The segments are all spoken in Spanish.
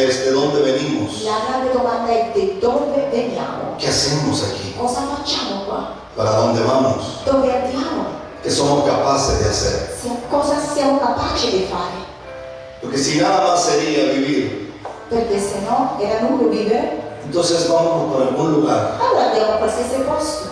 es ¿de dónde venimos? La grande domanda è di dove veniamo? ¿Qué hacemos aquí? Cosa facciamo qua? ¿Para dónde vamos? Dove andiamo? ¿Qué somos capaces de hacer? Cosa siamo capaci di fare? Porque si nada más sería vivir, Perché se no era nullo vivere, entonces vamos por algún lugar. allora andiamo a qualsiasi posto.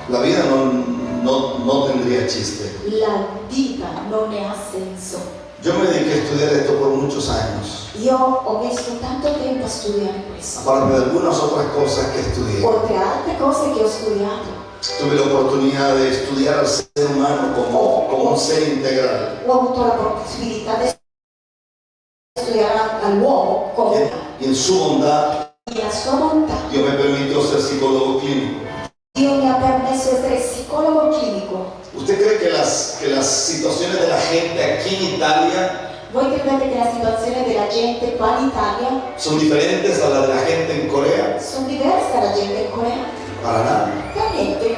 La vida no tendría chiste. La vita non ne ha senso. Yo me dediqué a estudiar esto por muchos años, Io ho messo tanto tempo a studiare questo. aparte de algunas otras cosas que estudié. Oltre a altre cose che ho studiato, Tuve la oportunidad de estudiar al ser humano como un ser integral. ho avuto la possibilità di studiare all'uomo come Y en su bondad, la sua bontà. Dios me permitió ser psicólogo clínico. Dio mi ha permesso di essere psicologo clinico. ¿Usted cree que las situaciones de la gente aquí en Italia Voi credete che la situazione della gente qua in Italia son diferentes a la de la gente en Corea? sono diverse dalla gente in Corea? Para nada. Per niente.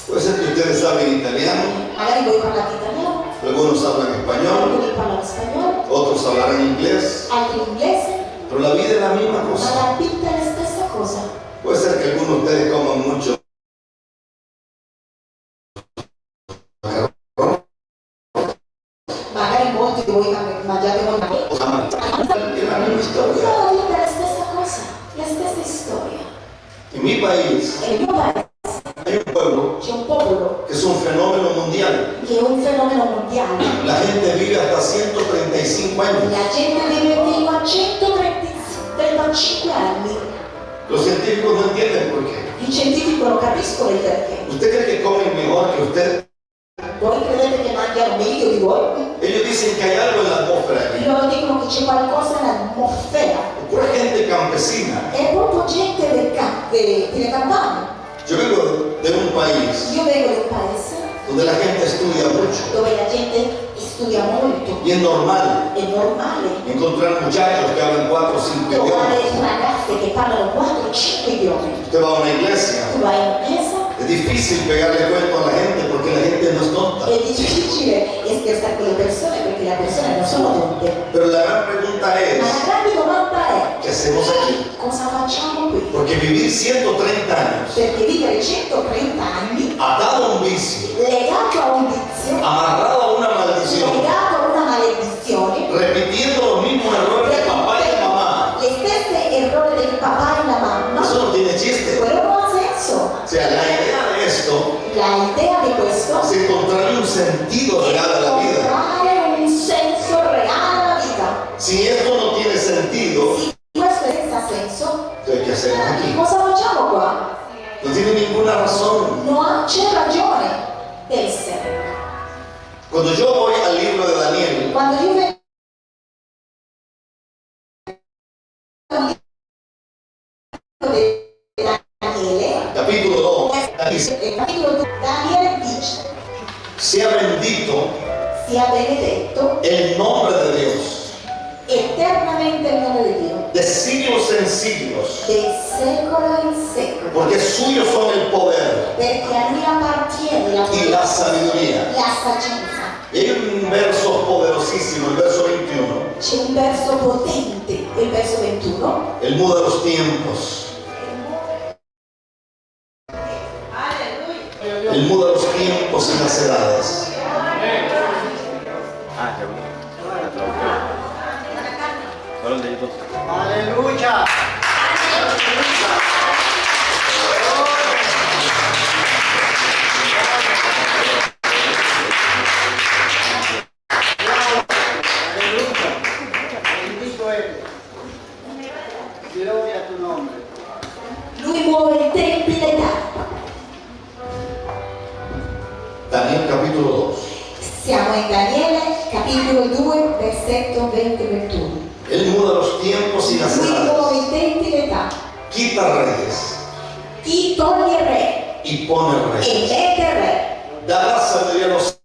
Puede ser que ustedes saben italiano, Magari voi parlate italiano, algunos hablan español, alcuni parlano spagnolo, otros hablarán inglés, altri inglese, pero la vida es la misma ma cosa. la vita è la stessa cosa. Puede ser que algunos de ustedes coman mucho Magari molti di voi mangiate molto. o aman. Es la misma historia. La vita è la stessa cosa, la stessa storia. En mi país Nel mio paese hay un pueblo c'è un popolo que es un fenómeno mundial. che è un fenomeno mondiale. La gente vive hasta 135 años. La gente vive fino a 135 anni. Los científicos no entienden por qué. I scientifici non capiscono il perché. ¿Usted cree que comen mejor que usted? Voi credete che mangiano meglio di voi? Ellos dicen que hay algo en la atmósfera aquí. Loro dicono che c'è qualcosa nell'atmosfera. Pura gente campesina. È proprio gente delle campagne. Yo vengo de un país Io vengo da un paese donde la gente estudia mucho. dove la gente studia molto. Y es normal È normale encontrar muchachos que hablan 4 o 5 trovare idiomas. ragazze che parlano 4-5 idiomi. Usted va a una iglesia. Tu vai in chiesa, Es difícil pegarle cuento a la gente porque la gente no es tonta. è difficile scherzare con le persone perché le persone non sono tonte. Pero la gran pregunta Ma la es, grande domanda è: ¿qué hacemos aquí? cosa facciamo qui? Porque vivir 130 años Perché vivere 130 anni atado a un vicio, legato a un vizio, amarrado a una maldición, legato a una maledizione, repitiendo los mismos errores de papá y de mamá, le stesse errori del papà e la mamma, eso no tiene chiste. quello non ha senso. O sea, la idea de esto La idea di questo es encontrarle un sentido è real a la vida. trovare un senso reale alla vita. Si esto no tiene sentido, Se questo è senza senso, entonces ¿qué hacemos aquí? cosa facciamo qua? No tiene ninguna razón. C'è ragione d'essere. Cuando yo voy al libro de Daniel, Quando io vengo di Daniele, capítulo 2, dice, il capitolo 2, Daniele dice: sea bendito sia benedetto el nombre de Dios, eternamente il nome di Dio, de siglos en siglos, di secolo in secolo, porque suyos son el poder perché a lui appartiene la y la sabiduría. la saggezza. Y hay un verso poderosísimo, el verso 21, C'è un verso potente, il verso 21, el muda los tiempos. El muda los tiempos y las edades. Aleluya. Bendito eres. Gloria a tu nombre. lui muove i tempi e l'età. Daniel capítulo 2. Siamo in Daniele, capitolo 2, versetto 20-21. Él muda los tiempos y las Lui edades. muove i tempi e l'età. Quita reyes Chi toglie il re y pone e reyes. mette il re, Da la sabiduría a los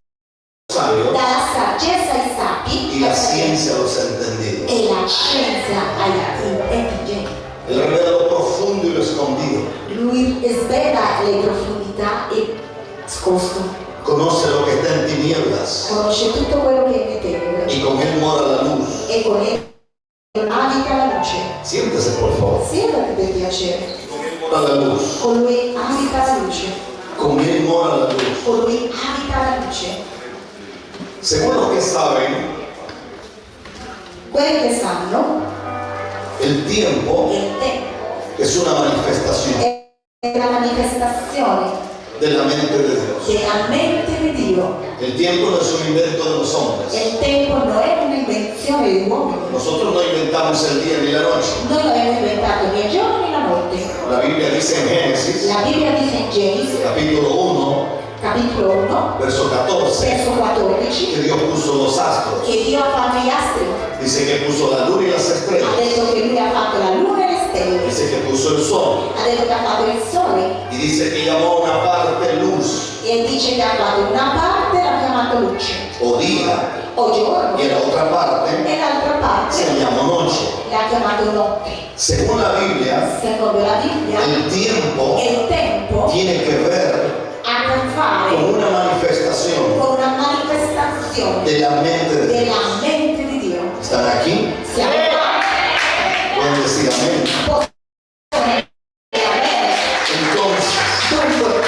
sabios dà la saggezza ai sapi y la ciencia a los entendidos. e la scienza agli intelligenti. Él revela lo profundo y lo escondido. Lui svela le profondità e nascosto. Conoce lo que está en tinieblas conosce tutto quello che è in tenebre y con él mora la luz. e con Él abita la luce. Siéntese, por favor. Siéntate per piacere. Con él mora la luz. Con Lui abita la luce. Con él mora la luz. Con Lui abita la luce. Según los que saben, Quelli che sanno, el tiempo il tempo es una manifestación è la manifestazione de la mente de Dios. della mente di Dio. El tiempo no es un invento de los hombres. Il tempo non è un'invenzione di uomini. Nosotros no inventamos el día ni la noche. Noi non abbiamo inventato né il giorno né la notte. La Biblia dice en Génesis, La Bibbia dice in Genesi, capítulo 1, capitolo 1, verso 14, verso 14, que Dios puso los astros. che Dio ha fatto gli astri. Dice que puso la luna y las Ha estrellas. detto che Lui ha fatto la luna e le stelle. Dice que puso el sol. Ha detto che ha fatto il sole. Y dice que llamó a una parte luz E dice che ha fatto una parte e l'ha chiamato luce o día o giorno. y la otra parte E l'altra parte se llamó noche. l'ha chiamato notte. Según la Biblia, Secondo la Bibbia, el tiempo il tempo tiene que ver ha a che fare con una manifestación con una manifestazione de la mente de Dios. della mente di Dio. ¿Están aquí? Siamo qua. Pueden decir amén. Entonces, Dunque,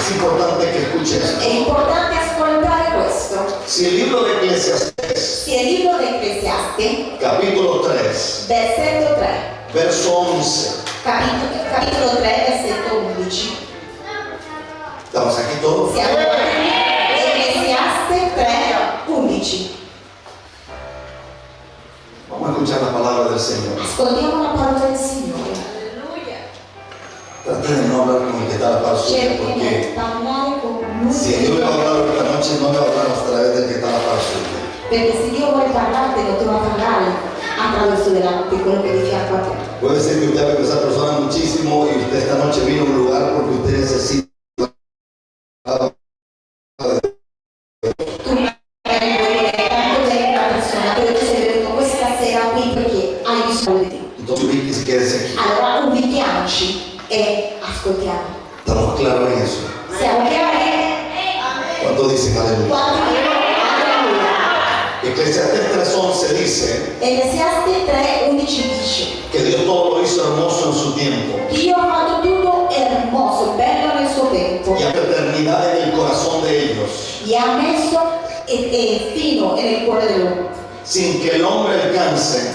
es importante que escuchen esto. è importante ascoltare questo. Si el libro de Eclesiastés, Se il libro di Ecclesiaste, capítulo 3, versetto 3, verso 11, capitolo 3, versetto 11. ¿estamos aquí todos? Siamo qua. Ecclesiaste 3, 11. Vamos a escuchar la palabra del Señor. Ascoltiamo la parola del Signore. Trate de no hablar con el que está a la par suya, Cerchiamo di porque parlare con lui. si Dios le va a hablar esta noche, no le va a hablar a través del que está a la par suya. Perché se Dio vuole parlarti, non ti va a parlare attraverso di quello che è di fianco a te. Puede ser que usted hable con esa persona muchísimo y usted esta noche vino a un lugar porque usted necesita. Tu magari vuoi volere tanto bene una persona, però tu sei venuto questa sera qui perché hai bisogno di Dio. Entonces, ubíquese y quédese aquí. Allora ubichiamoci e ascoltiamo. Estamos claros en eso. Siamo chiari? ¿Cuánto dicen aleluya? Quanti dicono alleluia? Eclesiastés 3:11 dice Ecclesiaste 3, 11 dice: que Dios todo lo hizo hermoso en su tiempo Dio ha fatto tutto hermoso, bello nel suo tempo. y a eternidad en el corazón de ellos, Gli ha messo fino nel cuore dell'uomo, sin que el hombre alcance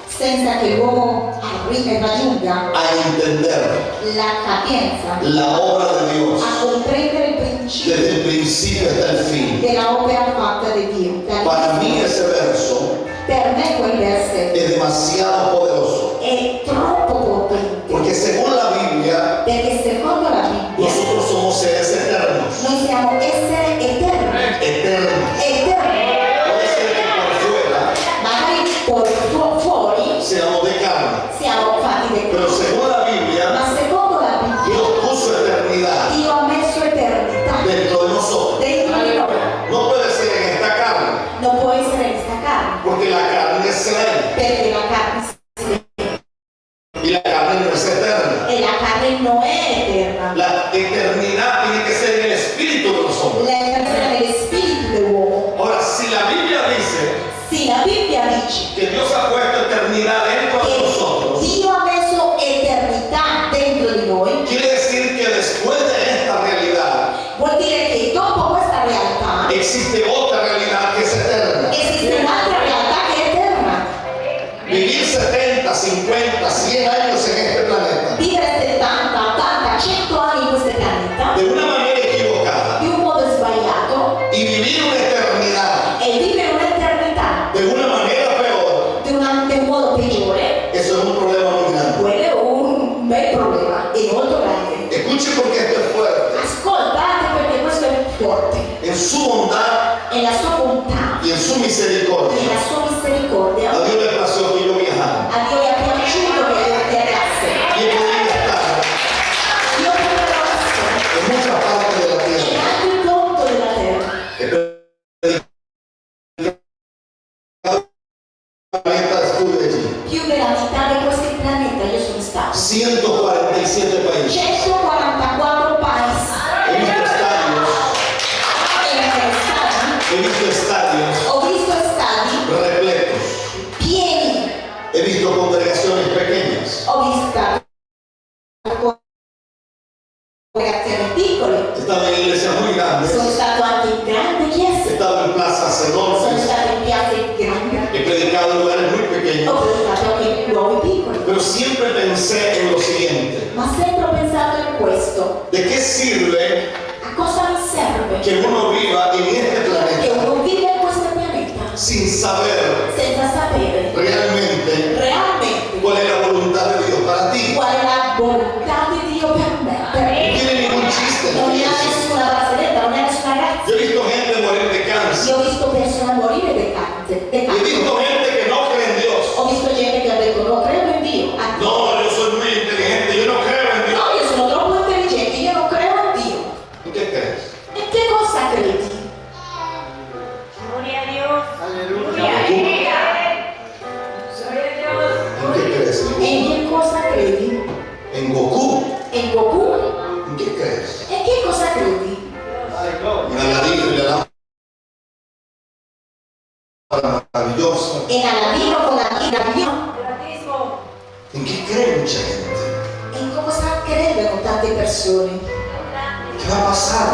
senza che l'uomo raggiunga a entender la capienza, la obra de Dios a comprendere il principio desde el principio hasta el fin. della opera fatta di Dio. Para mí ese verso Per me quel versetto es demasiado poderoso, è troppo potente, porque según la Biblia, perché secondo la Bibbia nosotros somos seres eternos. noi siamo esseri eterni. Eternos. Eterni. Puede ser que por fuera Magari fuori seamos de carne, siamo fatti di pero según la Biblia, ma secondo la Bibbia Dios puso eternidad Dio ha messo eternità dentro de nosotros. dentro di noi. No puede ser en esta carne, Non può essere in questa carne, porque la carne es ley perché la carne y la carne no es eterna. e la carne non è eterna. La eternidad tiene que ser en el espíritu de los hombres. L'eterna è spirito dell'uomo. Ahora, si la Biblia dice Sì, la Bibbia dice que Dios ha puesto eternidad dentro de che nosotros, Dio ha messo eternità dentro di noi, quiere decir que después de esta realidad vuol dire che dopo questa realtà existe otra realidad que es eterna. esiste un'altra realtà che è eterna. Vivir 70, 50, 100 años en este planeta Vivere 70, 80, 100 anni in questo pianeta de una manera equivocada di un modo sbagliato y vivir una eternidad e vivere un'eternità de una manera peor, di un modo peggiore, eso es un problema muy grande. quello è un bel problema, è molto grande. Escuche porque esto es fuerte. Ascoltate perché questo è forte. En su bondad E la sua bontà y en su e misericordia, la sua misericordia, a Dios le plació que yo viajara a Dio gli è piaciuto che io viaggiasse. y he podido estar Io potrò essere en muchas partes de la in tierra. altri punti della terra. El planeta estuve allí. Più della metà di questo pianeta io sono stato. 147 países. 144 paesi. He visto estadios Pero siempre pensé en lo siguiente: Ma sempre ho pensato in questo. ¿de qué sirve A cosa mi serve que uno viva en este che planeta uno vive in questo pianeta sin saber senza sapere realmente realmente cuál es la voluntad de Dios para ti? qual è la volontà di Dio per me? No tiene ningún chiste Non en ha eso. nessuna barzelletta, non ha nessuna grazia. Yo he visto gente morir de cáncer. Io ho visto persone morire di He cancro. visto gente que no cree en Dios. Ho visto gente che ha detto no credo in Dio. Ah, No, yo soy muy inteligente, yo no creo en Dios. no, io sono troppo intelligente, io non credo in Dio. ¿Tú qué crees? E che cosa credi? Gloria a Dios. Aleluya. Gloria a Dios. ¿En qué crees? E in che cosa credi? ¿En Goku? In Goku? ¿En qué crees? E che cosa credi? Ay, gloria. En Aladino y la lámpara maravillosa. En Aladino con Aladino. El bautismo. ¿En qué cree mucha gente? In cosa credono tante persone? ¿Qué va a pasar?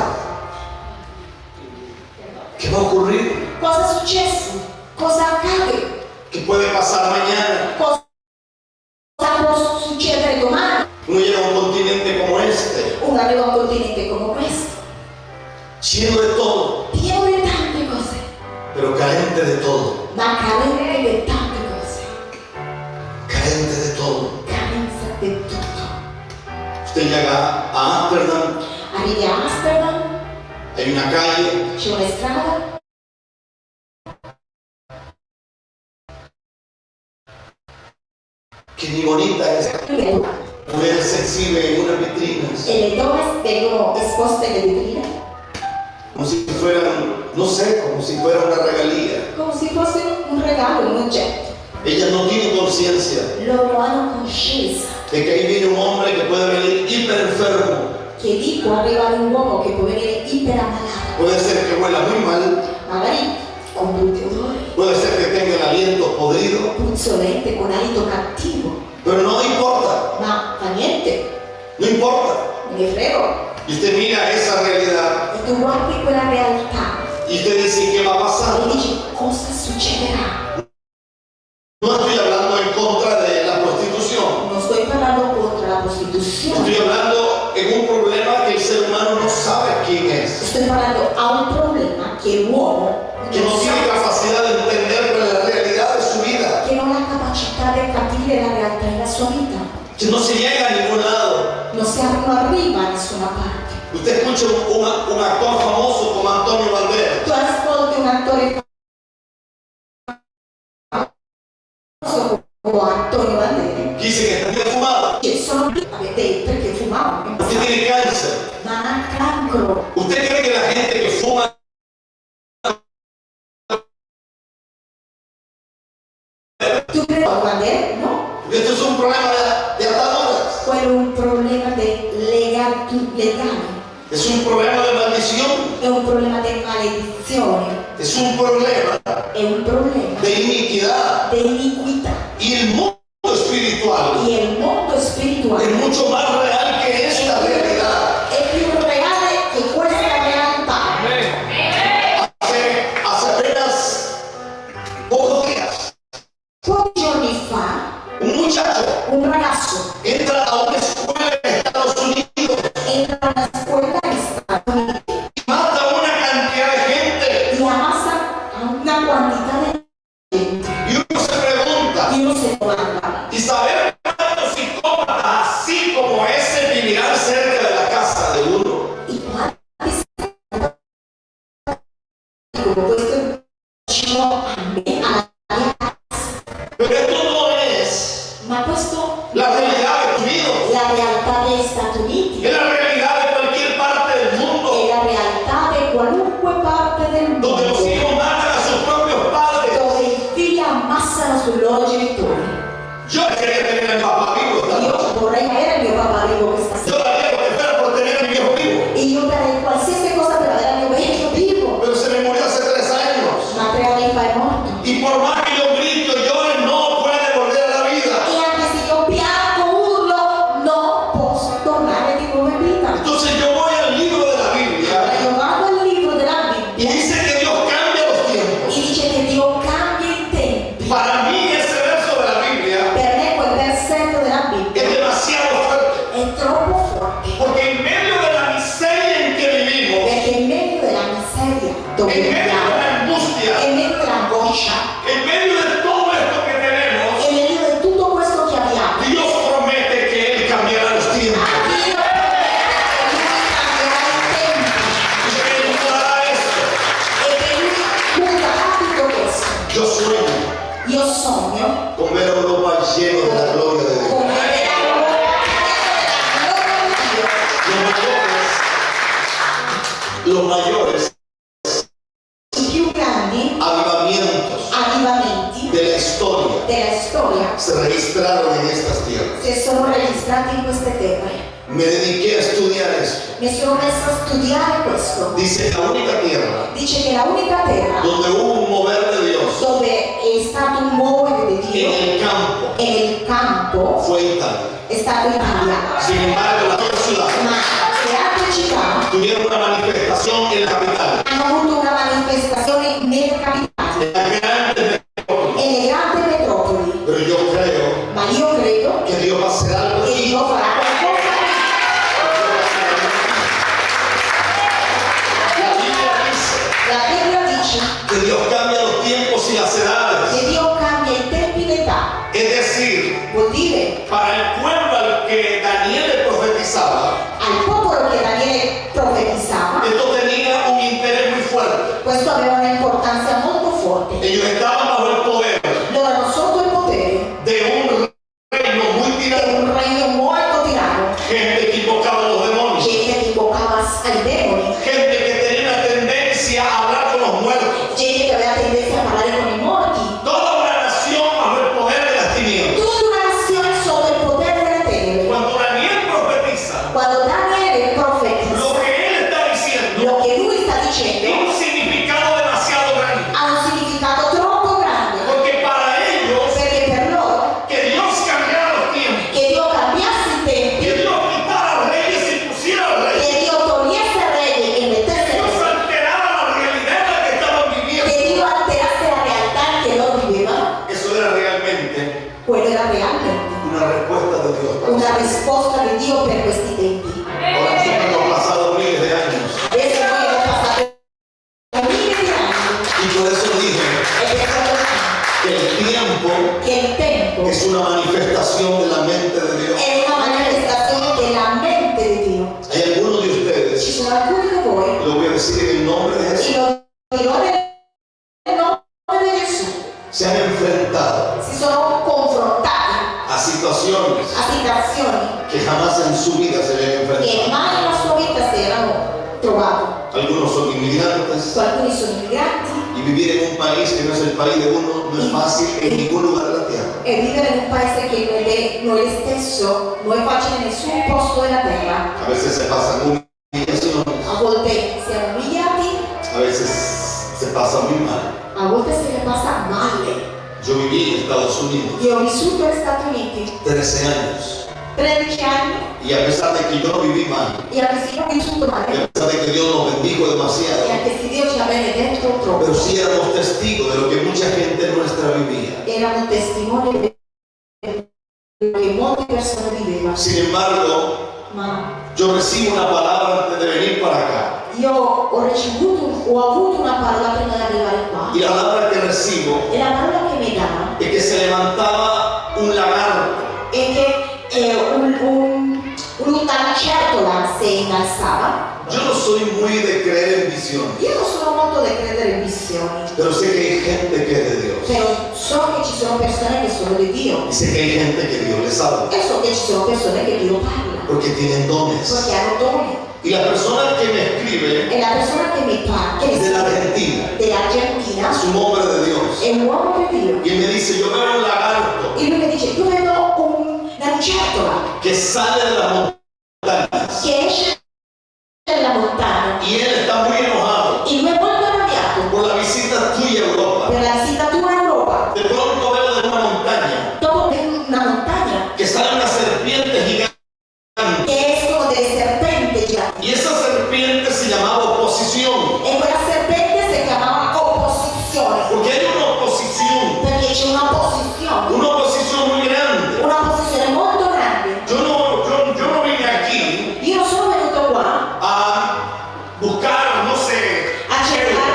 ¿Qué va a ocurrir? Cosa è successo? Cosa accade? ¿Qué puede pasar mañana? Cosa può succedere domani? Uno llega a un continente como este, Uno arriva a un continente come questo, lleno de todo, pieno di tante cose, pero carente de todo. ma carente di tante cose, Carente de todo. carenza di tutto. Usted llega a Ámsterdam, Arrivi a Amsterdam, hay una calle, c'è una strada, que ni bonita es, e mujer se exhibe en unas vitrinas, le donne vengono esposte nelle vetrine como si fueran, no sé, como si fuera una regalía. come se fosse un regalo, un oggetto. Ellas no tienen conciencia Loro hanno coscienza de que ahí viene un hombre que puede venir hiper enfermo. che lì può arrivare un uomo che può venire iperammalato, Puede ser que huela muy mal, magari con brutti odori, puede ser que tenga el aliento podrido, puzzolente, con alito cattivo, pero no importa, ma fa niente, no importa. me ne frego. Y usted mira esa realidad E tu guardi quella realtà y usted dice, ¿qué va a pasar? e dici cosa succederà? No estoy hablando en contra de la prostitución, Non sto parlando contro la prostituzione, estoy hablando en un problema que el ser humano no sabe quién es, sto parlando a un problema che l'uomo que no tiene capacidad de entender cuál es la realidad de su vida, che non ha capacità di capire la realtà della sua vita, que no se llega a ningún lado. non arriva a nessuna parte. Usted escucha un actor famoso como Antonio Banderas. Tu ascolti un attore famoso come Antonio Banderas Dice que está bien fumado. che sono avete perché fumavano, Usted tiene cáncer. ma ha cancro. ¿Usted cree que la gente que fuma Tu credi a Banderas? No. Porque esto es un problema de ataduras? Quello è un problema di legami, Es un problema de maldición. è un problema di maledizione, Es un problema è un problema de iniquidad. di iniquità. Y el mundo espiritual E il mondo spirituale es mucho más real que esta realidad. è più reale che questa realtà. Hace apenas pocos días, Pochi giorni fa un muchacho un ragazzo entra a una escuela en Estados Unidos entra a una scuola in Stati Uniti y mata a una cantidad de gente. e ammazza una quantità di gente. Y uno se pregunta, E uno si domanda, ¿y saber cuántos psicópatas así como ese vivirán cerca de la casa de uno? e quanti come questo vicino a me, alla mia casa. Pero esto no es Ma questo la realidad de Estados Unidos, la realtà degli Stati Uniti, es la realidad de cualquier parte del è mundo, la realtà di qualunque parte del mondo, donde los hijos matan a sus propios padres. dove i figli ammassano sui loro genitori. Yo quería tener a mi papá vivo esta noche. Io vorrei avere mio papà vivo questa sera. Yo daría lo que fuera por tener a mi viejo vivo. E io darei qualsiasi cosa per avere il mio vecchio vivo. Pero se me murió hace 3 años. Ma 3 anni fa è morto. Y por más que yo grito y llore, no puede volver a la vida. E anche se io piango, urlo, non posso tornare di nuovo in vita. Entonces yo voy al libro de la Biblia Allora io vado al libro della y Bibbia dice que Dios dove en medio de viviamo, la angustia, in mezzo all'angoscia, en medio de todo esto que tenemos, in medio di tutto questo che abbiamo, Dios promete que Él cambiará los tiempos. Dio cambierà i tempi Y que Él mudará esto. e che Lui muterà tutto questo. Yo sueño Io sogno con ver a Europa lleno de la gloria de Dios. come vedere la gloria di Dio. Los mayores I più grandi avivamientos avvivamenti de la historia della storia se registraron en estas tierras. si sono registrati in queste terre. Me dediqué a estudiar esto. Mi sono messo a studiare questo. Dice la única tierra Dice che la unica terra donde hubo un mover de Dios dove è stato un muovere di Dio en el campo e nel campo fue Italia. è stato Italia. Sin embargo, las otras ciudades Ma le altre città tuvieron una manifestación en la capital. hanno avuto una manifestazione nelle capitali En las grandes metrópolis. e nelle grandi metropoli. Pero yo creo Ma io credo que Dios va a hacer algo che aquí. Dio farà qualcosa. La Biblia dice La Bibbia dice que Dios cambia los tiempos y las edades. che Dio cambia i tempi e l'età. Es decir, Vuol dire para el pueblo al que Daniel le profetizaba, al popolo che Daniele profetizzava, esto tenía un interés muy fuerte. questo aveva un'importanza molto forte. Ellos estaban bajo el poder Loro erano sotto il potere de un reino muy di tirano. un regno molto tirano, Gente que invocaba a los demonios. gente che invocava ai demoni, Gente que tenía una tendencia a hablar con los muertos. gente che aveva tendenza a parlare con i morti. Toda una nación bajo el poder de las tinieblas. Tutta una nazione sotto il potere delle tenebre. Cuando Daniel profetiza, Quando Daniele lo profetizza, que él está diciendo lo che lui sta tiene dicendo un significado demasiado grande. ha un significato troppo grande, Porque para ellos, perché per loro que Dios cambiara los tiempos, che Dio cambiasse i tempi, que Dios quitara reyes y pusiera reyes, che Dio togliesse il re e mettesse il Dios re, alterara la realidad en la que estaban viviendo. che Dio alterasse la realtà che loro vivevano, Eso era realmente quello era realmente una respuesta de Dios. para una nosotros. risposta di Dio per questi tempi. Ahora nosotros hemos pasado miles de años. Adesso noi abbiamo passato mille di anni Y por eso dije e per quello que el tiempo che il tempo es una manifestación de la mente de Dios. è una manifestazione della mente di Dio. Hay algunos de Ci ustedes, sono alcuni di voi, lo voy a decir en el nombre de Jesús, e lo dirò nel nome di Gesù, se han enfrentado si sono confrontati a situaciones a situazioni que jamás en su vida se habían che enfrentado. mai nella sua vita si erano trovati. Algunos son inmigrantes Alcuni sono immigranti y vivir en un país que no es el país de uno no es fácil en ningún lugar de la tierra. e vivere in un paese che non è stesso, non è facile in nessun posto della terra. A veces se pasan humillaciones, A volte siamo umiliati, a veces se pasa muy mal. a volte se ne passa male. Yo viví en Estados Unidos Io ho vissuto negli Stati Uniti 13 años 13 anni y a pesar de que yo no viví mal, e anche se non ho vissuto y male, a pesar de que Dios nos bendijo e demasiado, anche se Dio ci ha benedetto troppo, pero sí éramos testigos de lo que mucha gente nuestra vivía. erano testimoni di quello che molte persone vivevano. Sin embargo, Ma yo recibo una palabra antes de venir para acá. io ho avuto una parola prima di arrivare qua, Y la palabra que recibo e la parola che mi dà es que se levantaba un lagarto è che una lucertola si innalzava. Yo no soy muy de creer en visiones, Io non sono molto da credere in visioni, pero sé que hay gente que es de Dios. però so che ci sono persone che sono di Dio Y sé que hay gente que Dios les habla, e so che ci sono persone che Dio parla, porque tienen dones. perché hanno doni. Y la persona que me escribe E la persona che mi parla, che es de la è Argentina, dell'Argentina, es un hombre de Dios. è un uomo di Dio. Y él me dice, yo veo un lagarto E lui mi dice, io vedo una lucertola que sale de las montañas. che esce dalla montagna Y él está muy enojado e lui è molto arrabbiato por la visita tuya a Europa. per la visita tua in Europa. De pronto veo de una montaña Dopo una montagna que sale una serpiente gigante. che escono delle serpenti giganti Y esa serpiente se llamaba oposición. e quella serpente si chiamava opposizione, Porque hay una oposición perché c'è una opposizione muy grande. molto grande. Yo no vine aquí Io non sono venuto qua a buscar, no sé, a cercare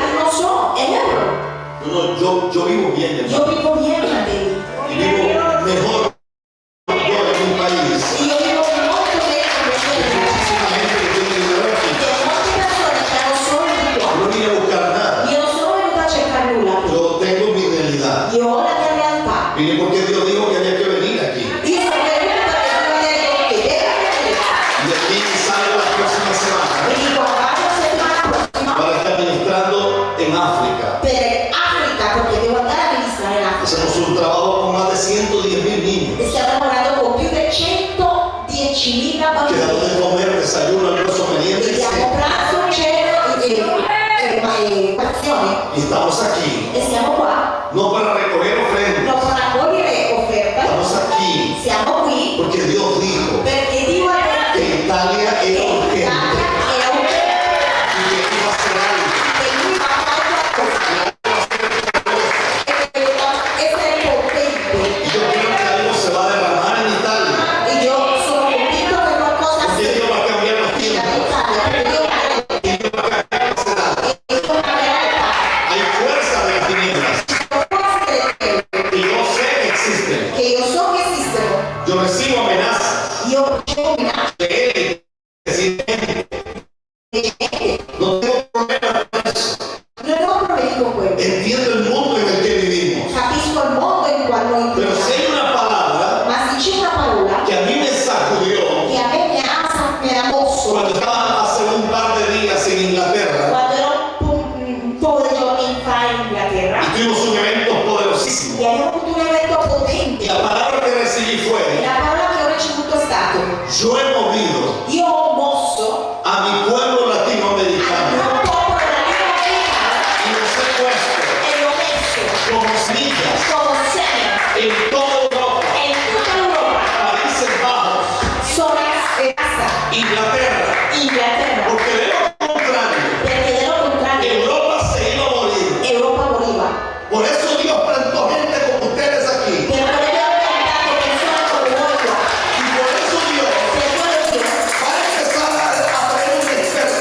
yo vivo bien, Io hermano. vivo bien, fratelli. Y vivo mejor yo en mi país. Io vivo molto bene come sono. Muchísima gente que tiene dinero aquí. C'è molte persone che hanno soldi qua. No vine a buscar nada. Io non sono venuta a cercare nulla. Yo tengo mi realidad. Io ho la mia realtà. Vine porque Dios dijo que había que venir aquí. Io sono venuta perché Dio mi ha detto che deve venire. Y de aquí salgo la próxima semana Quindi qua vado la settimana prossima para estar ministrando en África. per Africa, perché devo andare a ministrare in Africa. Hacemos un trabajo con más de 110.000 niños. E stiamo lavorando con più di 110.000 Que damos bambini. de comer, desayuno, almuerzo, merienda E y diamo cena. pranzo, cena e colazione. Y estamos aquí, E siamo qua, no para recoger ofrendas. non per raccogliere offerte, Estamos aquí siamo qui porque Dios dijo perché Dio ha detto que Italia che era urgente l'Italia era urgente y que iba a hacer algo. e lui va a fare qualcosa e che doveva essere potente. Y yo creo que algo se va a derramar en Italia. E io sono convinto che qualcosa Porque sia Dios va a cambiar los in tiempos. Italia, perché Dio ha detto Y Dios va a cambiar la sociedad. che Dio cambierà l'Italia. Hay fuerza de las tinieblas que yo sé que existen. Che io so che esistono, Yo recibo amenazas io ricevo minacce de él. di gente, No tengo problema con eso. non ho problemi con quello. Entiendo el mundo en el que vivimos. Capisco il mondo in cui noi Pero si viviamo, hay una palabra ma se c'è una parola que a mí me sacudió che a me mi ha mosso cuando estaba hace un par de días en Inglaterra quando ero un po' di giorni fa in Inghilterra y tuvimos un evento poderosísimo. e abbiamo avuto un evento Y potente. la palabra que recibí E fue: la parola che ho ricevuto è stato: yo he movido io ho mosso a mi pueblo al latinoamericano mio popolo latinoamericano y los he puesto e l'ho messo como semillas come seme en toda Europa, e in tutta Europa Países Bajos, sono basta Inglaterra, Inghilterra, porque de lo contrario perché dello contrario Europa se iba a morir. Europa moriva. Por eso Dios plantó gente como ustedes aquí. Per quello che ho piantato persone come voi qua. Y por eso Dios Per quello che va a empezar a traer un despertar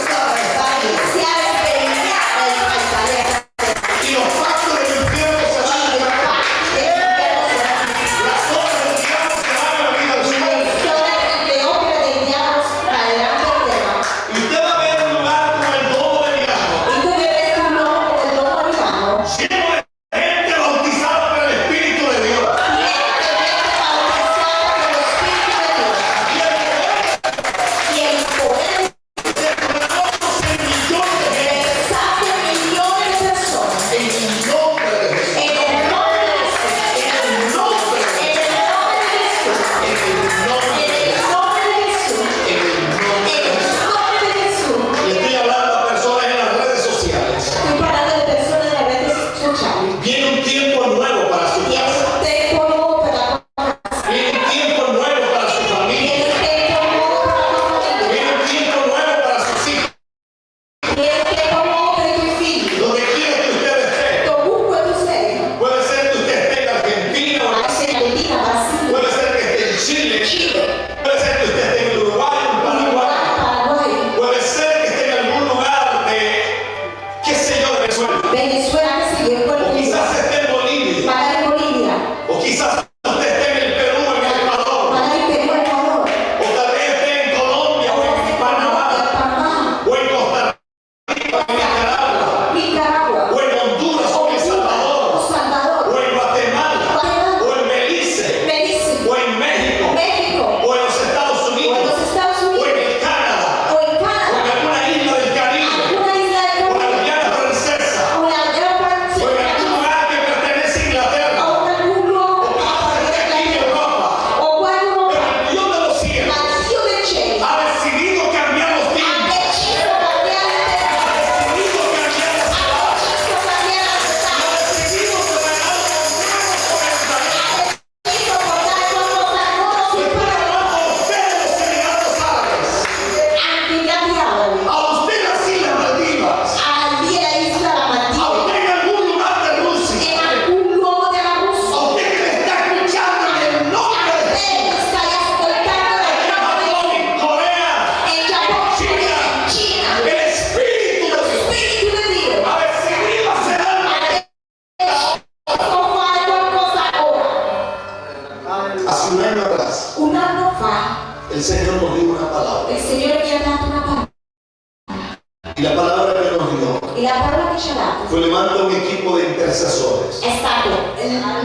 E la parola che ci ha dato fue levanta un equipo de intercesores. è stato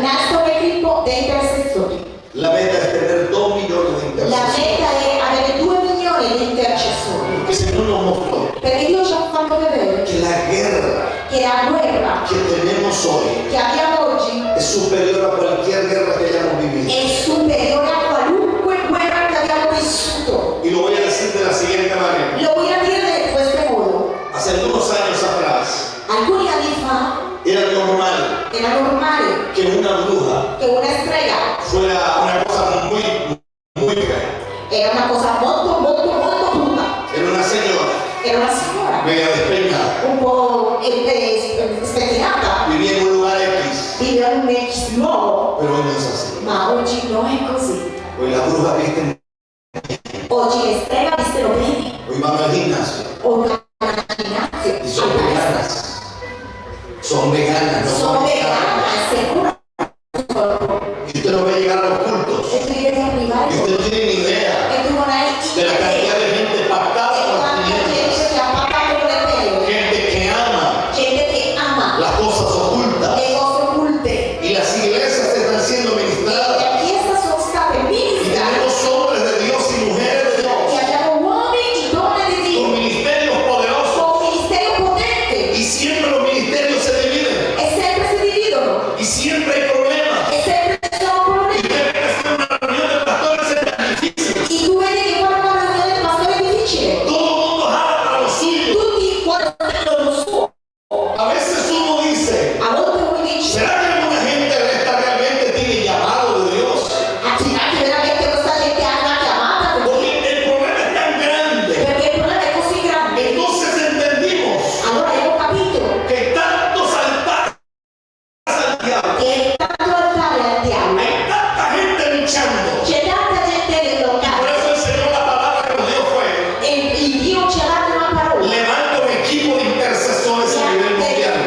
nato un equipo di intercessori. La meta es tener 2 millones de La intercesores. meta è avere 2 milioni di intercessori. Porque el Señor nos mostró Perché Dio ci ha fatto vedere que la guerra che la guerra que tenemos hoy che abbiamo oggi es superior a cualquier guerra que hayamos vivido. è superiore a qualunque guerra che abbiamo vissuto. Y lo voy a decir de la siguiente manera. Lo voy a dire in questo modo. Hace algunos años atrás Alcuni anni fa era normal era normale que una bruja che una strega fuera una cosa muy fea. era una cosa molto brutta. Era una señora Era una signora media despeinada. un po' spettinata, Vivía en un lugar X, viveva in un ex luogo, pero hoy no es así. ma oggi non è così. Hoy la bruja viste, Oggi le streghe vistono bene, hoy van al gimnasio o al ginnasio, y son veganas. Son veganas, no sono comen vegane, carne. sicuro. Y usted no va a llegar a los cultos. E tu devi arrivare Y usted no tiene ni idea e tu non hai de la idea cantidad de gente pactada di con las quanta gente tinieblas. che ha pagato con le pene, Gente que ama gente che ama las cosas ocultas. le cose occulte. Y las iglesias están siendo ministradas. Le chiese sono state Y ministrate tenemos hombres de Dios y mujeres de e Dios abbiamo uomini e donne di con Dio ministerios poderosos. con ministero potente Y siempre los ministerios se dividen. e sempre si dividono Y siempre hay problemas. e sempre ci sono Y problemi. usted ve que hacer una reunión de pastores es tan difícil. E tu vedi che fare una riunione del pastore è difficile. Todo el mundo jala para lo suyo. Tutti guardano lo suo. A veces uno dice, A volte uno dice, ¿será que alguna gente de esta realmente tiene llamado de Dios? accidenti, veramente questa gente ha una chiamata per Porque el problema es tan grande. perché il problema è così grande. Entonces entendimos Allora abbiamo capito que tantos altares al diablo, che tanto altare al diavolo, hay tanta gente luchando. c'è tanta gente nel Por locale eso el Señor la palabra que nos dio fue, e il Dio ci ha dato una parola. levanta un equipo de intercesores a nivel mundial.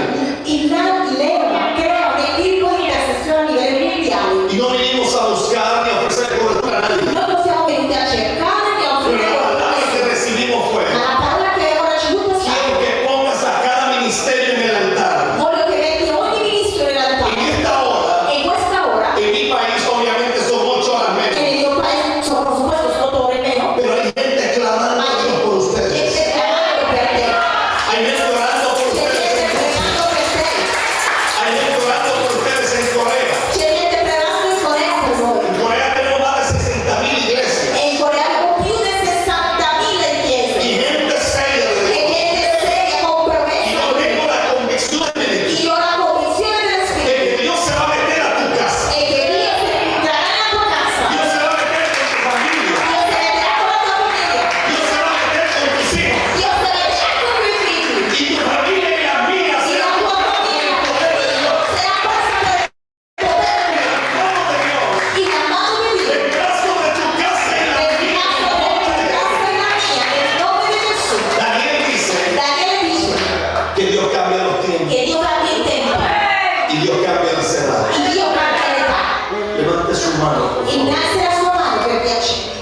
Leva, crea un equipo di intercessione a livello mondiale. Y no vinimos a buscar ni a ofrecer cobertura a nadie. Non possiamo venire a cercare né a Pero offrire la palabra que qualcosa. recibimos fue, Ma la parola che ho ricevuto è quiero stata: que pongas a cada ministerio en el altar. voglio che metti ogni ministro in En realtà. esta hora, E in questa ora, en mi país obviamente son 8 horas che menos, nel mio paese sono por supuesto sotto ore meno, pero hay gente clamando a Dios por gente ustedes. pregando per te, Hay gente orando por c'è ustedes gente en Rusia. pregando per te, Hay gente orando por ustedes en Corea. c'è gente pregando in Corea per voi. En Corea tenemos más de 60.000 iglesias. E in Corea abbiamo più di 60.000 chiese. Y gente seria de E Dios. gente seria, Y compromessa. yo tengo la convicción del Espíritu Io ho la convinzione dello de Spirito que Dios se va a meter a tu casa. e che Dio si entrerà nella tua casa. Dios se va a meter con tu familia. Dio si metterà con la tua famiglia. Dios se va a meter con tus hijos. Dio si metterà con i tuoi figli. Y tu familia y la mía E la serán tua con famiglia el poder de Dios. sarà posta per il potere di Dio. El trono de Dios. In la mano di Dio. El brazo de tu casa y la Nel mía. caso della tua casa e la mia, nel nome di Gesù. Daniel dice Daniele dice que Dios cambia los tiempos che Dio cambia il tempo. y Dios cambia las edades. E Dio cambia l'età. Levante su mano, por favor. Innalza la sua mano per piacere.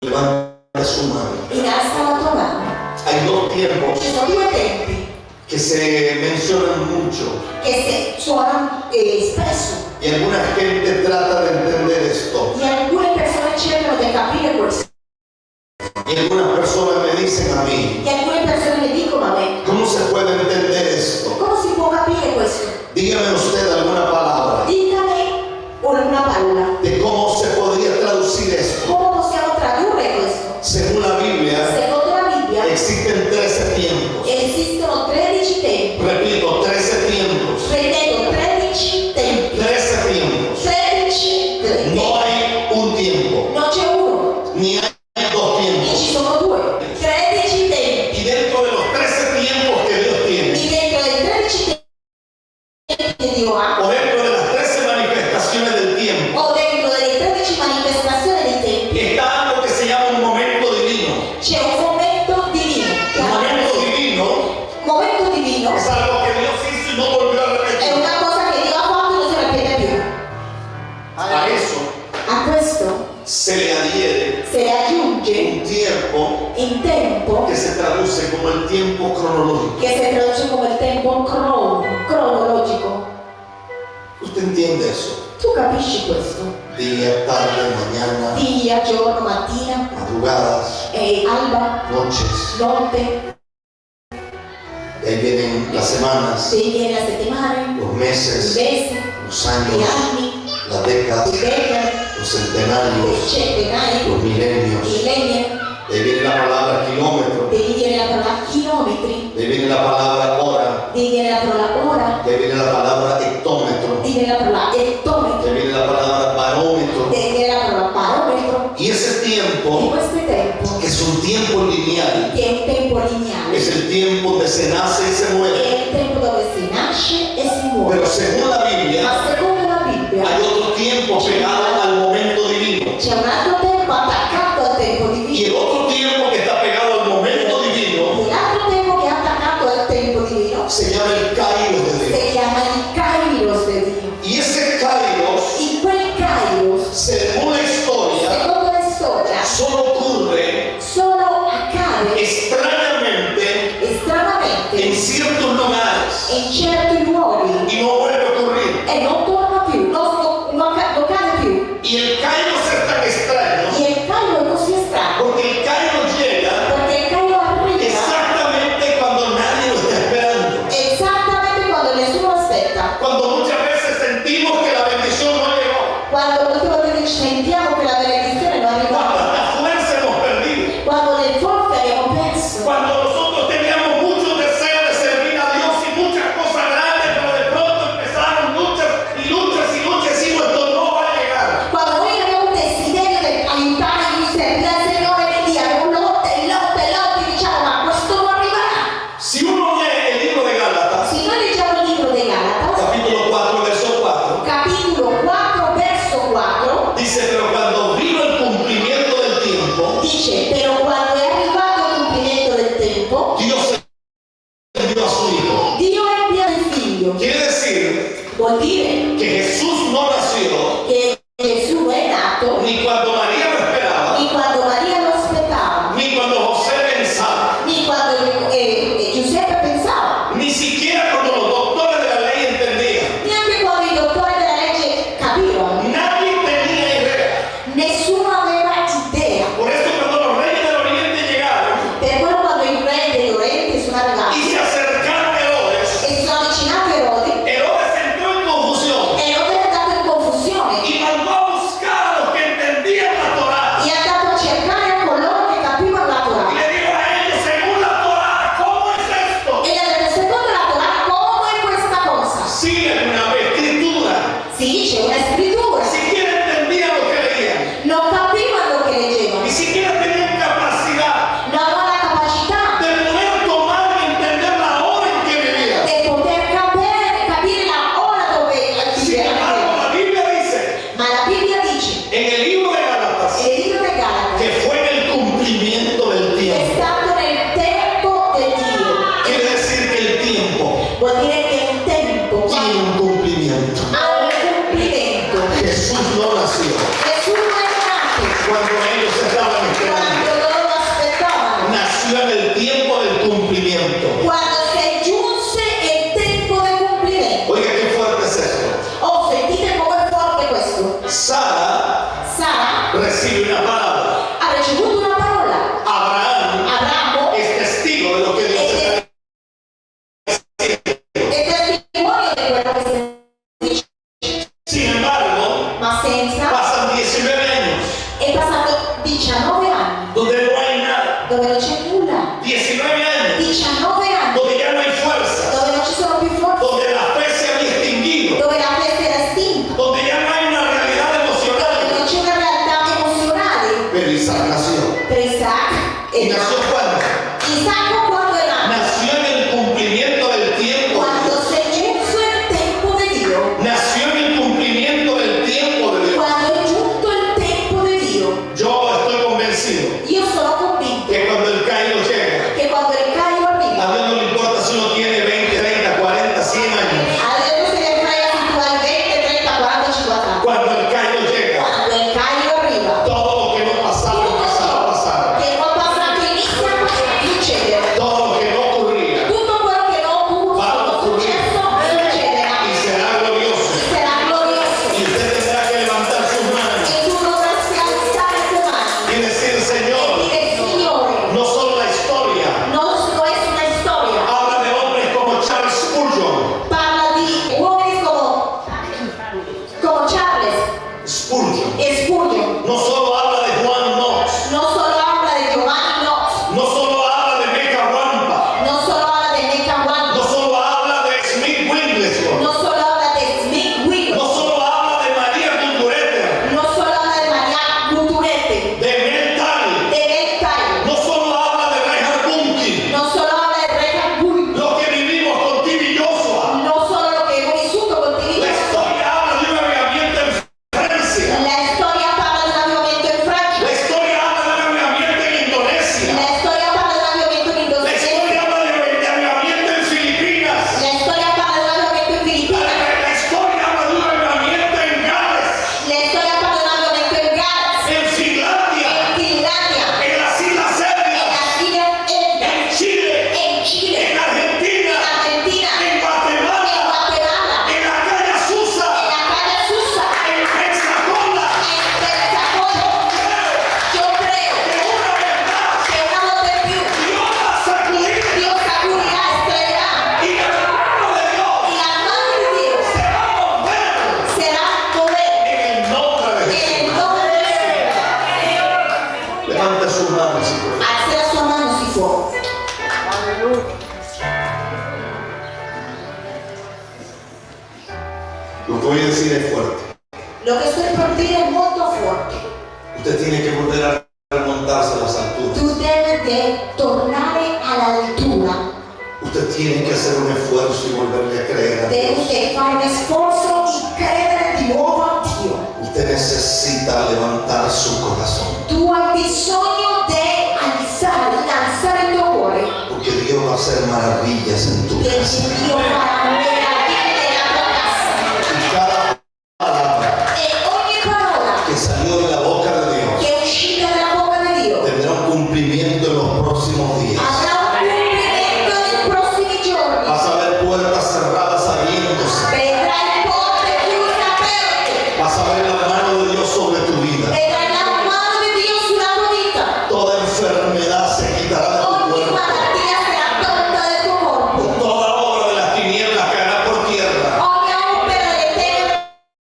Levante su mano. Innalza la tua mano. Hay 2 tiempos Ci sono 2 tempi que se mencionan mucho che suonano spesso y alguna gente trata de entender esto e alcune persone cercano di capire questo y algunas personas me dicen a mí, e alcune persone mi dicono a me: ¿cómo se puede entender esto? come si può capire questo? Dígame usted alguna palabra Ditemi una parola, de cómo se podría traducir esto. come possiamo tradurre questo? Según la Biblia, Secondo la Bibbia existen 13 tiempos. esistono 13 tempi, Repito, 13 tiempos. ripeto 13 tempi, 13 tiempos. 13 tempi, No hay un tiempo, non c'è uno, ni hay 2 e tiempos. ci sono 2, 13 tempi, Y dentro de los 13 tiempos que Dios tiene, e dentro dei 13 tempi che Dio ha, o dentro de las 13 manifestaciones del tiempo, o dentro delle 13 manifestazioni dei tempi, está algo que se llama un momento divino. c'è un momento divino. Un momento divino Momento divino es algo que Dios hizo y no volvió a è repetir. una cosa che Dio ha fatto e non si ripete più. A eso A questo se le adhiere se le aggiunge un tiempo il tempo que se traduce como el tiempo cronológico. che si traduce ¿Usted entiende eso? Tu capisci questo? Día, tarde, mañana, Dia, giorno, mattina, madrugadas, alba, noches. notte, De ahí vienen las semanas, poi viene la settimana, los i meses, mesi, los gli años, anni, las décadas, i decadi, los i centenarios, centenari, los i milenios. millenni, De ahí viene la palabra kilómetro, devi viene la parola chilometri, de ahí viene la palabra hora, devi viene la parola ora, de ahí viene la palabra hectómetro, devi viene la parola de ettometro, ahí viene la palabra barómetro. devi viene la parola barometro. Y ese E tiempo, questo tempo, que es un tiempo lineal, che è un tempo lineare, es el tiempo donde se nace y se muere. è il tempo dove si nasce e si muore. Pero según la Biblia, Ma secondo la Bibbia hay otro tiempo pegado al momento divino. c'è un altro tempo attaccato al tempo Y divino, el otro tiempo que está pegado al momento divino e l'altro tempo che è attaccato al tempo divino se llama el Kairos de Dios. si chiama il Kairos di Dio. Y ese Kairos, In quel Kairos, según la historia, secondo la storia, solo ocurre solo accade extrañamente en stranamente ciertos lugares in certi luoghi y no vuelve a ocurrir. e non torna più, non cade più. Y el Kairos es tan extraño E il Kairos non si estrae, porque el Kairos llega perché il Kairos arriva exactamente cuando nadie lo está esperando. esattamente quando nessuno aspetta, Cuando muchas veces sentimos que la bendición no llegó. quando molte volte sentiamo che la benedizione non arriva, Cuando la fuerza hemos perdido. quando le forze abbiamo perso, Cuando nosotros teníamos mucho deseo de servir a Dios y muchas cosas grandes, pero de pronto empezaron luchas y luchas y luchas y esto no va a llegar. quando noi abbiamo un desiderio di aiutare di servire al Signore e abbiamo lotte e lotte e lotte, diciamo ma questo non arriverà. Si uno lee el libro de Gálatas, Se noi leggiamo il libro dei Galatas, capítulo 4, verso 4, capitolo 4, verso 4, dice, pero cuando vino el cumplimiento del tiempo, dice, però quando è arrivato il compimento del tempo, Dios envió a su Hijo. Dio invia il figlio. Quiere decir Vuol dire que Jesús no nació che Gesù è nato ni cuando María lo esperaba, ni quando Maria lo aspettava, ni cuando José pensaba, ni quando Giuseppe pensava, ni siquiera cuando los doctores de la ley entendían. neanche quando i dottori della legge capivano. Nadie tenía idea. Nessuno aveva idea. Por eso cuando los reyes del oriente llegaron Per quello quando i re dell'Oriente sono y arrivati se acercaron a Herodes, e si sono avvicinati a Erode, Herodes entró en confusión Erode è andato in confusione y mandó a buscar a los que entendían la Torá. e è andato a cercare a coloro che capivano la Y Torah. le dijo a ellos, según la Torá, ¿cómo es esto? E gli ha detto, secondo la Torah, come è questa cosa? Sí, en una escritura. Sì, c'è una scrittura. Ni siquiera entendían lo que leían. Non capivano lo che leggevano. Ni siquiera tenían capacidad Non avevano la capacità de poder tomar y entender la hora en que vivían. di poter capire la ora dove Sin embargo, vivevano. la Biblia dice Ma la Bibbia dice, en el libro de Gálatas nel libro dei Galati, que fue en el cumplimiento del è tiempo. stato nel tempo del Dio. Quiere decir que el tiempo Vuol dire che il tempo tiene un cumplimiento. ha un compimento. Jesús no nació Nessuno è nato cuando ellos estaban esperando. quando loro lo aspettavano. Nació en el tiempo del cumplimiento. Quando si giunse il tempo del compimento. Oiga, qué fuerte es esto. Oh, sentite com'è forte questo. Sara Sara recibe una palabra. ha ricevuto una parola. Abraham Abramo es testigo de lo que Dios está diciendo. è testimonio di quello che si dice, Sin embargo, ma senza pasan 19 años è passato 19 anni donde no hay nada. dove non c'è nulla, 19 años 19 anni donde ya no hay fuerzas. dove non ci sono più forze, Donde la fe se había extinguido. dove la festa era estinta, Donde ya no hay una realidad dove emocional. non c'è una realtà emozionale. Pero Isaac nació. Per Isaac ¿Y è nació nato. cuándo? Isacco quando è nato? Nació en el cumplimiento del tiempo. Quando si è giunto il tempo di voy a decir es fuerte. Lo che sto per dire è molto forte. Usted tiene que volver a remontarse a las alturas. Tu devi tornare all'altura. Usted tiene que hacer un esfuerzo y volverle a creer a Dios. Devi fare un sforzo di credere di nuovo a Dio. Usted necesita levantar su corazón. Tu hai bisogno di innalzare il tuo cuore. Porque Dios va a hacer maravillas en tu Perché casa. Dio farà meraviglie nella tua casa. Y cada palabra E ogni parola que salió de la boca de Dios che è uscita dalla bocca di Dio tendrá un cumplimiento en los próximos días. avrà un compimento nei prossimi giorni. Vas a ver puertas cerradas abriéndose. Vedrai porte chiuse aperte. Vas a ver la mano de Dios sobre tu vida. Vedrai la mano di Dio sulla tua vita. Toda enfermedad se quitará de tu Ogni cuerpo. malattia sarà tolta dal tuo corpo. Toda obra de las tinieblas caerá por tierra. Ogni opera delle tenebre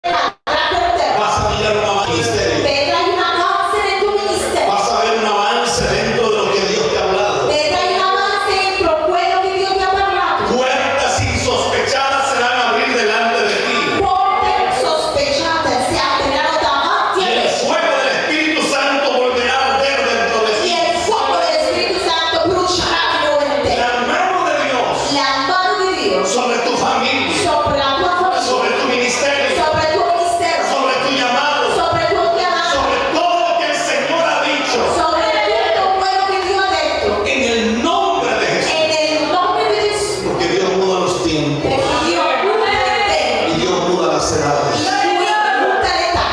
cadrà per terra. Vas a mirar un ministerio. Vedrai un avanzo nel tuo ministero. Vas a ver un avance dentro de lo que Dios te ha hablado. Vedrai un avanzo entro quello che Dio ti ha parlato. Puertas insospechadas serán abrir delante de ti. Porte sospechate si apriranno davanti Y a el te. fuego del Espíritu Santo volverá a arder dentro de E ti. il fuoco dello Spirito Santo brucerà di nuovo in te. La mano de Dios La mano di Dio sobre tu familia, sopra la tua famiglia, sobre tu ministerio, sopra il tuo ministero, sobre tu llamado, sopra il tuo chiamato, sobre todo lo que el Señor ha dicho. sopra tutto quello che Dio ha detto. En el nombre de Jesús. E nel nome di Gesù, Porque Dios muda los tiempos perché Dio muta il tempo, y Dios muda las edades. Lui muta l'età.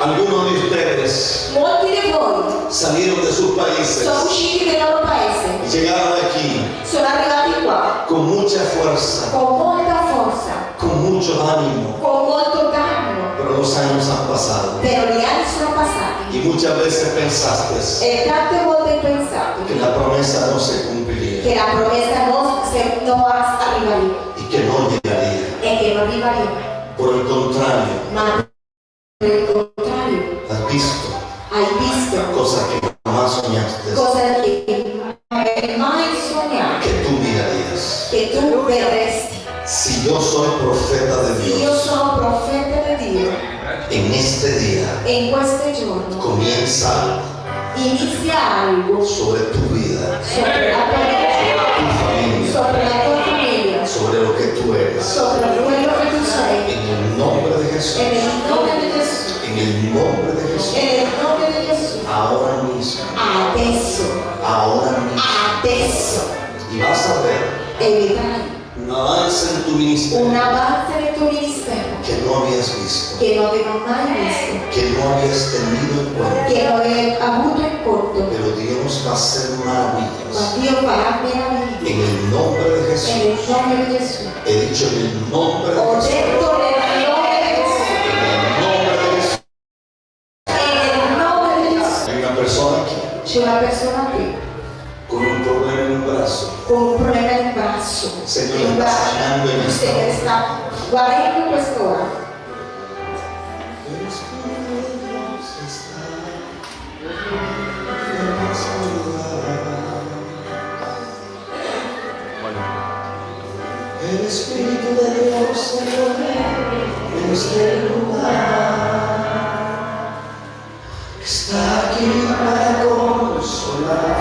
Algunos de ustedes Molti di voi salieron de sus países sono usciti dal loro paese, y llegaron aquí sono arrivati qua con mucha fuerza, con molta forza, con mucho ánimo, con molto danno, pero los años han pasado però gli anni sono passati y muchas veces pensaste e tante volte hai pensato que la promesa no se cumpliría che la promessa non arrivaria y que no llegaría. e che non arrivaria, Por el contrario, ma per il contrario has visto hai visto cosas que jamás soñaste cosa che non hai mai sognato, que tú mirarías. che tu vedresti. Si yo soy profeta de Io Dios, sono profeta di Dio en este día e in questo giorno comienza algo inizia algo sobre tu vida, sopra la tua vita, tu familia, sopra la tua famiglia, sobre lo que tú eres. sopra quello che tu sei. En el nombre de Jesús, E nel nome di Gesù, en el nombre de Jesús, e nel nome di Gesù, ahora mismo, adesso, adesso, y vas a ver e vedrai un avance en tu ministerio un avanzo nel tuo ministero que no habías visto, che non avevo mai visto, que no habías tenido en cuenta, che non avevo avuto in conto, pero Dios va a hacer ma maravillas. Dio farà meraviglie. En el nombre de E Jesús, nel nome di Gesù, he dicho en el nombre de ho Jesús, detto nel nome di Gesù, en el nombre de Jesús. e nel nome di Gesù. Hay una persona aquí C'è una persona qui con un problema en un brazo. con un problema al braccio, Señor, il está sanando en braccio, esta se hora. sta guarendo in quest'ora. El Espíritu de Dios está en este lugar. El Espíritu de Dios se mueve en este lugar. Está aquí para consolar,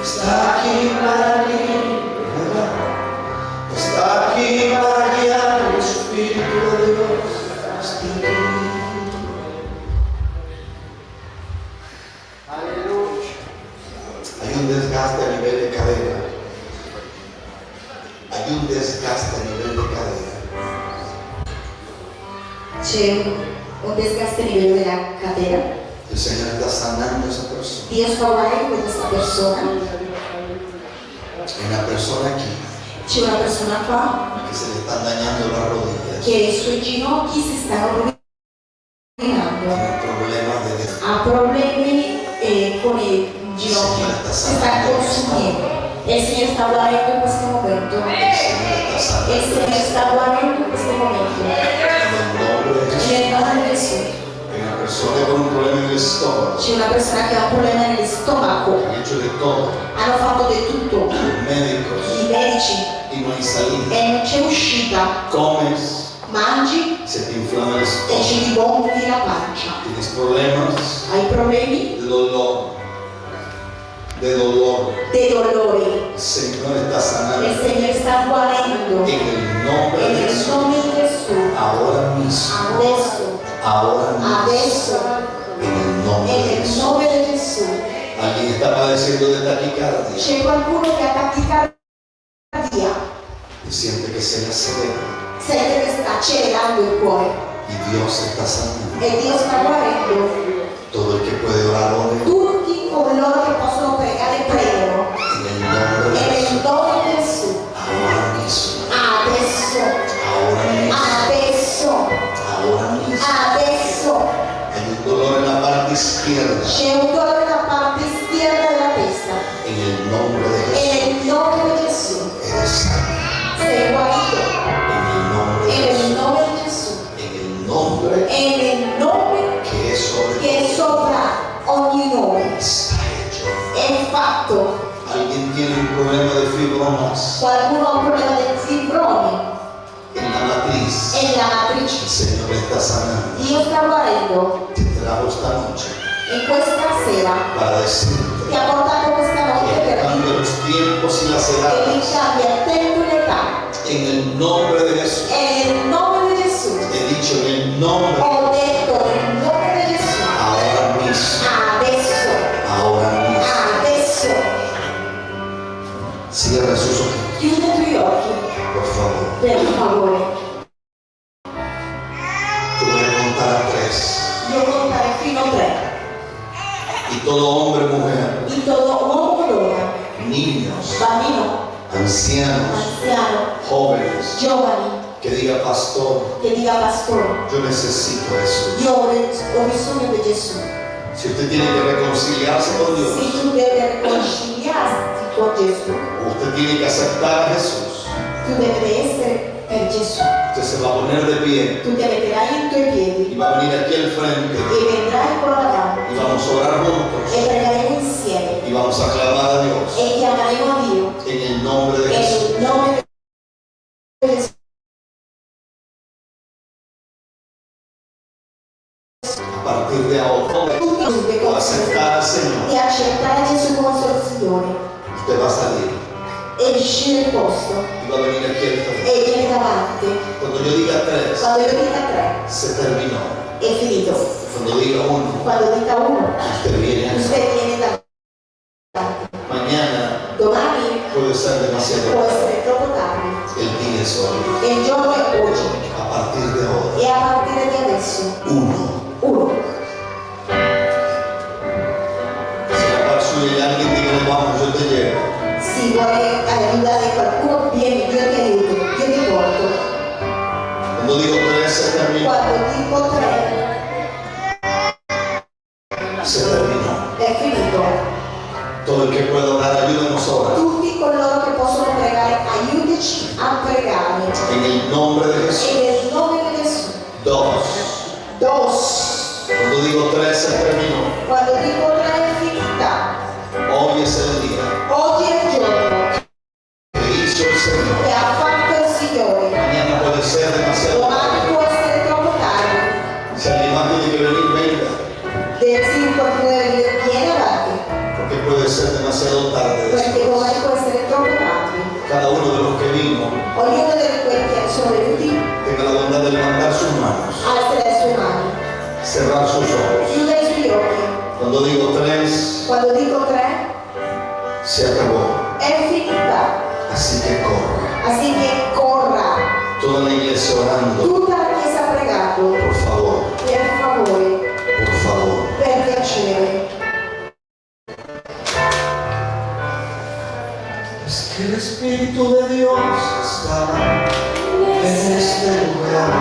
está aquí para liberar, está aquí para guiar. El Espíritu de Dios está aquí. Aleluya. Hay un desgaste a nivel de cadera. Hay un desgaste a nivel de cadera. C'è un desgaste a livello della catena. El Señor está sanando a esa persona. Dio sta guarendo questa persona. Hay una persona aquí C'è una persona qua que se le están dañando las rodillas. che i suoi ginocchi si stanno rovinando. Tiene problemas de Ha problemi con i ginocchi, si sta consumendo. E il Signore sta guarendo in questo momento. El Señor está E sanando. il Signore sta guarendo in questo momento. En el nombre de Jesús. Nel nome di Gesù. Hay una persona con un problema en el estómago. C'è una persona che ha un problema nello stomaco. Han hecho de todo. Hanno fatto di tutto. Los médicos. I medici. Y no hay salida. E non c'è uscita. Comes mangi se te inflama el e estómago, ci rigonfi la pancia. tienes problemas Hai problemi de dolor, dei dolori. el Señor está Il sanando Signore sta guarendo. en el nombre de Nel Jesús, nome di Gesù. ahora mismo, Adesso. ahora mismo, Adesso. en el nombre E de nel Jesús. nome di Gesù. Alguien está padeciendo de taquicardia C'è qualcuno che ha tachicardia. y siente que se le acelera Sente che sta accelerando il cuore. y Dios está sanando. E Dio sta guarendo. Todo el que puede orar, ore Tutti coloro che possono pregare, pregano. en el nombre de E nel Jesús. nome di Gesù. Ahora mismo, Adesso. ahora mismo, Adesso. ahora mismo. Adesso. Hay un dolor en la parte izquierda C'è un dolore nella parte schierda della testa. en el nombre de E Jesús. nel nome di Gesù. Eres sano Sei guarito. en el nombre E de nel Jesús. nome di Gesù. En el nombre E nel nome que es sobre che è sopra ogni nome. está hecho. È fatto. Alguien tiene un problema de fibromas Qualcuno ha un problema del fibroni en la matriz. e la El matrice. Señor está sanando. Dio sta guarendo Te trajo esta noche in questa sera. para decirte Ti ha portato questa notte que per cambia los tiempos y las che edades mi cambia il tempo e l'età. en el nombre de Jesús. E nel nome di Gesù. He dicho en el nombre, Ho detto nel nome di Gesù. ahora mismo, Adesso. ahora mismo. Adesso. Cierra sus ojos, Chiudi i tuoi occhi, por favor. per favore. Te voy a contar a 3. Io contare fino a 3. Y todo hombre, mujer, In todo uomo o donna, niños, bambino, ancianos, anziano, jóvenes, giovani, que diga, pastor, che dica pastore, yo necesito eso. io ho bisogno di Gesù. Si usted tiene que reconciliarse con Dios, Se tu devi riconciliarti con Gesù, usted tiene que aceptar a Jesús. tu devi essere per Gesù. Usted se va a poner de pie Tu ti metterai in tuoi piedi y va a venir aquí al frente e vedrai qua davanti y vamos a orar e juntos pregheremo insieme y vamos a clamar a Dios e chiameremo a Dio en el nombre de e Jesús. nel nome di Gesù. A partir de ahora, Tutti o aceptar al Señor, di accettare Gesù come suo Signore usted va a salir e uscire il posto y va a venir aquí al frente. e vieni davanti. Cuando yo diga 3, Quando io dica 3 se terminó. è finito. Cuando diga 1, Quando dica 1 usted viene acá. usted viene davanti. Mañana Domani puede ser può demasiado. essere troppo tardi El día es hoy. e il giorno è oggi A partir de ahora, e a partire di adesso 1. 1. Si la par suya y alguien diga, vamos, yo te llevo. Si vuole aiutare qualcuno, vieni, io ti aiuto, io ti porto. Cuando digo 3, se terminó. Quando dico 3 Se terminó. è finito. Todo el que pueda orar, ayúdenos a orar. Tutti coloro che possono pregare, aiutaci a pregare. En el nombre de Jesús. E nel nome di Gesù. 2. 2. Cuando digo 3, se terminó. Quando dico 3 è finita. Hoy es el día Oggi è il giorno que hizo el Señor. che ha fatto il Signore. Mañana puede ser demasiado tarde. Domani può essere troppo tardi. Si alguien más tiene que venir, venga. Se qualcuno deve dire, vieni avanti. Porque puede ser demasiado tarde. Perché domani può essere troppo tardi. Cada uno de los que vino Ognuno di quelli che sono venuti tenga la bondad de levantar sus manos, alza le sue mani. cerrar sus ojos. Chiude i suoi occhi. Cuando digo 3, Quando dico 3 se acabó. è finita. Así que corra. Así che corra. Toda la iglesia orando. Tutta la chiesa ha pregato. Por favor, Per favore, por favor. per piacere. Es que el Espíritu de Dios está en este lugar.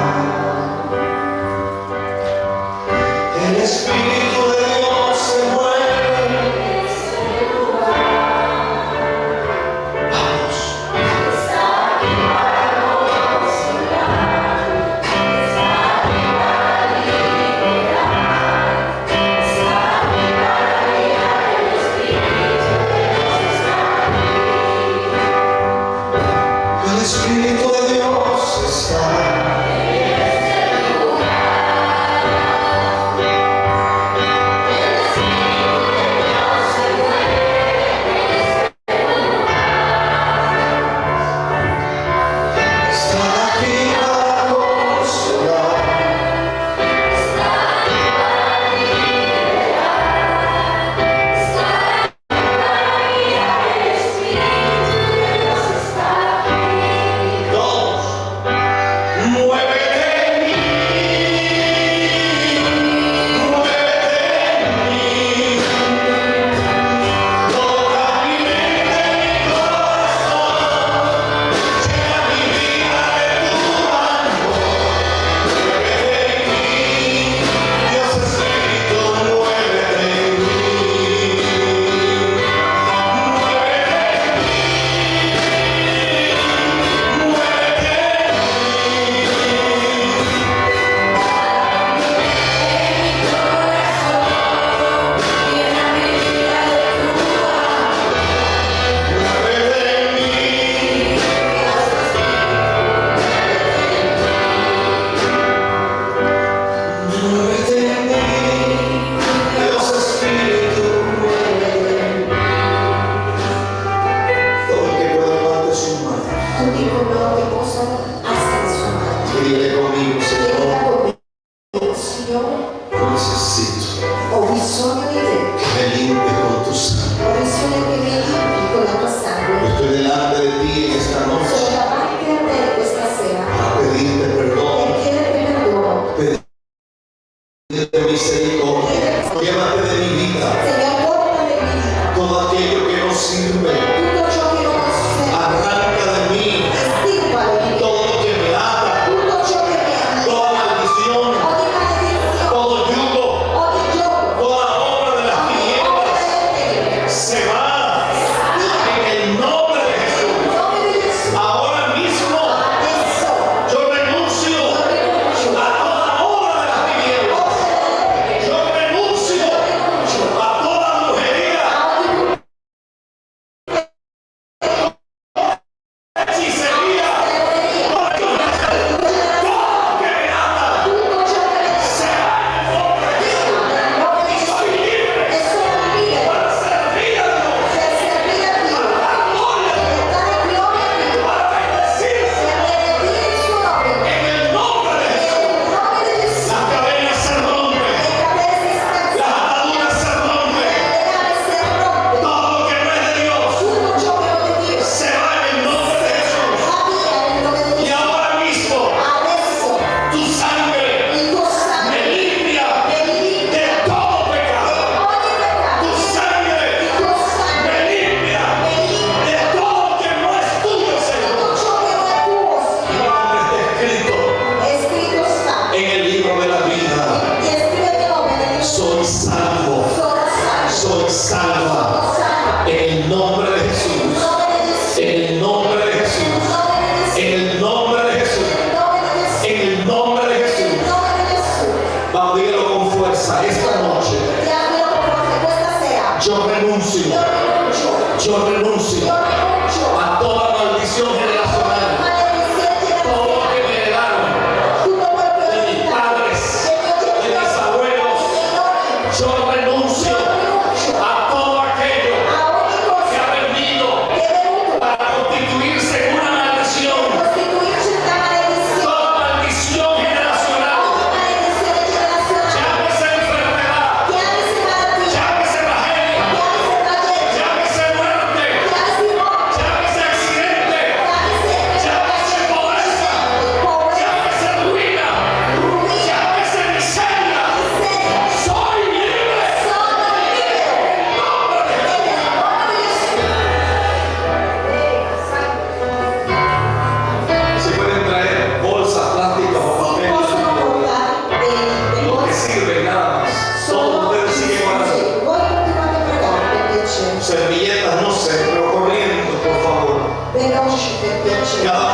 El Espíritu de Dios se mueve en este lugar. Vamos. El Espíritu de Dios está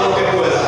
lo que pueda.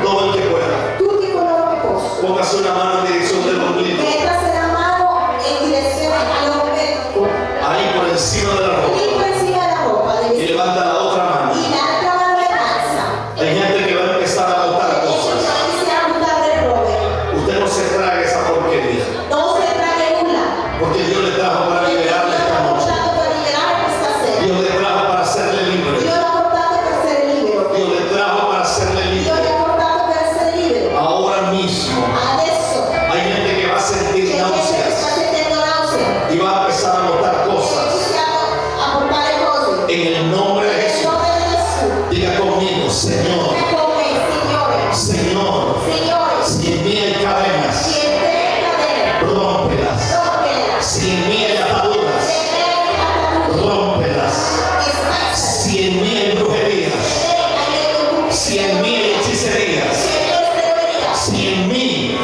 Todo el que pueda. tutti coloro che possono. Póngase una mano en dirección del ombligo. Mettasi la mano in direzione all'ombelico, Ahí por encima de la ropa. lì insieme alla ropa, Y levanta la otra mano. y l'altra mano le alza. Hay gente que va a empezar a botar E cosas. si a buttare le robe. Usted no se traga esa porquería. Non se ne trae nulla. Porque Dios le trajo para Dio liberarle l'ha esta noche. portato per liberare questa sera. Dios le trajo para hacerle libre. Dio l'ha portato per essere libero. Dios le trajo para hacerle Dio libre. l'ha portato per essere libero. Ahora mismo Adesso hay gente que va a c'è sentir gente che náuseas sta sentendo nausea. y va a empezar a botar cosas. Iniziamo a portare cose. En el nombre de Nel Jesús. nome di Gesù. Diga conmigo, Señor, È con me, Signore. Señor, Signore, si en mí hay cadenas, si in te è cadere, rómpelas. rompela. Si en mí hay ataduras, Se in te è ataduto, rómpelas. spezzali. Si en mí hay brujerías, si en mí hay hechicerías, si en mí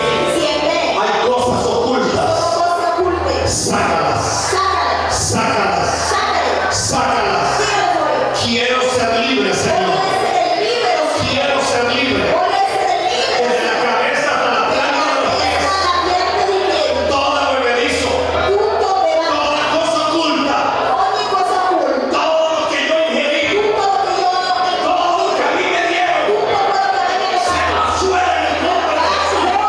hay cosas ocultas, sácalas, sácalas, sácalas. Quiero ser libre, Señor. Quiero ser libre. Desde la cabeza hasta la planta de los pies. Todo bebedizo, toda cosa oculta, todo lo que yo ingerí, todo lo que a mí me dieron, se va fuera en el nombre de Jesús.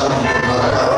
vamos a tornar a acabar.